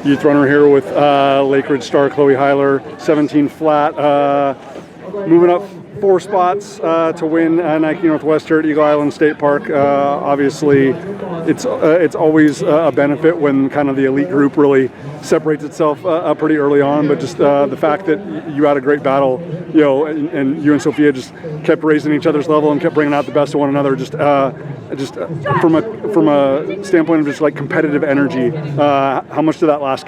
youth runner here with Lakeridge star Chloe Huyler, 17 flat, moving up 4 spots to win Nike Northwestern at Eagle Island State Park. Obviously, it's always a benefit when kind of the elite group really separates itself pretty early on. But just the fact that you had a great battle, and you and Sophia just kept raising each other's level and kept bringing out the best of one another. Just from a standpoint of just like competitive energy, how much did that last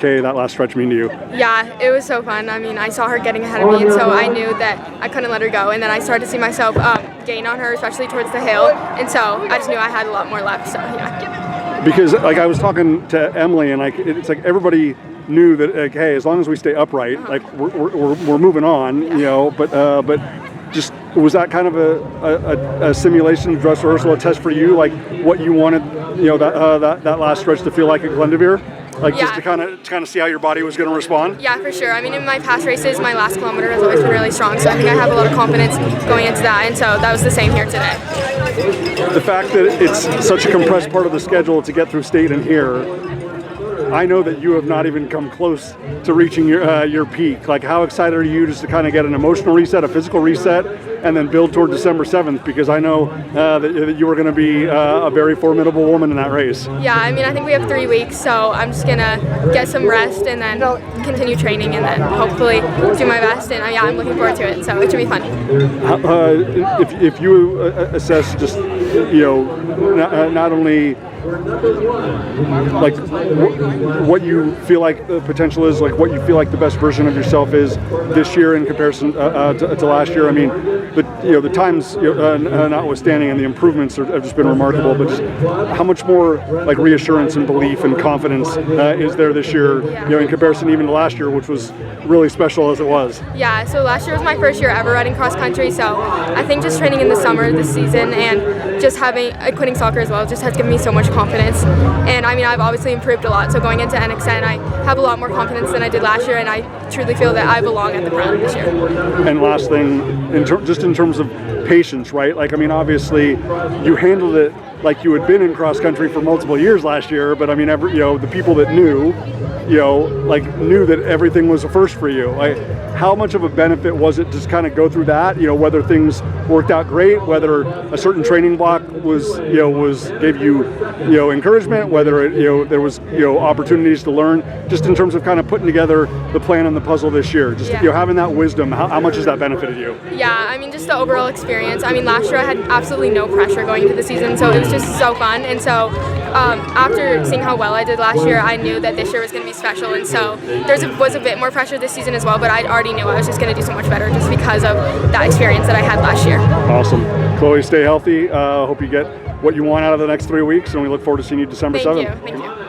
stretch mean to you? Yeah, it was so fun. I mean, I saw her getting ahead of me, and so I knew that I couldn't let her go. And then I started to see myself gain on her, especially towards the hill. And so I just knew I had a lot more left. So yeah. Because like I was talking to Emily, and it's like everybody knew that like, hey, as long as we stay upright, like we're moving on, But just was that kind of a simulation, dress rehearsal, a test for you, like what you wanted, that last stretch to feel like at Glendoveer? Like just to kind of see how your body was going to respond? Yeah, for sure. I mean, in my past races, my last kilometer has always been really strong, so I think I have a lot of confidence going into that, and so that was the same here today. The fact that it's such a compressed part of the schedule to get through state and here, I know that you have not even come close to reaching your peak. Like, how excited are you just to kind of get an emotional reset, a physical reset, and then build toward December 7th? Because I know that you are going to be a very formidable woman in that race. Yeah, I mean, I think we have 3 weeks, so I'm just going to get some rest and then continue training and then hopefully do my best. And I'm looking forward to it, so it should be fun. If you assess just, not only like what you feel like the potential is, like what you feel like the best version of yourself is this year in comparison to last year. I mean, the times notwithstanding, and the improvements have just been remarkable. But just how much more like reassurance and belief and confidence is there this year, in comparison even to last year, which was really special as it was? Yeah. So last year was my first year ever running cross country. So I think just training in the summer this season and just quitting soccer as well just has given me so much confidence. And I mean, I've obviously improved a lot. So going into NXR, I have a lot more confidence than I did last year, and I truly feel that I belong at the front this year. And last thing, just in terms of patience, right? Like, I mean, obviously, you handled it like you had been in cross country for multiple years last year. But I mean, the people that knew that everything was a first for you. Like, how much of a benefit was it to just kind of go through that? Whether things worked out great, whether a certain training block gave you encouragement, whether there was opportunities to learn, just in terms of kind of putting together the plan and the puzzle this year. Just having that wisdom, how much has that benefited you? Yeah, I mean, just the overall experience. I mean, last year I had absolutely no pressure going into the season, so it was just so fun. And so after seeing how well I did last year, I knew that this year was going to be special, and so there was a bit more pressure this season as well, but I already knew I was just going to do so much better just because of that experience that I had last year. Awesome. Chloe, stay healthy. Hope you get what you want out of the next 3 weeks, and we look forward to seeing you December 7th. Thank you.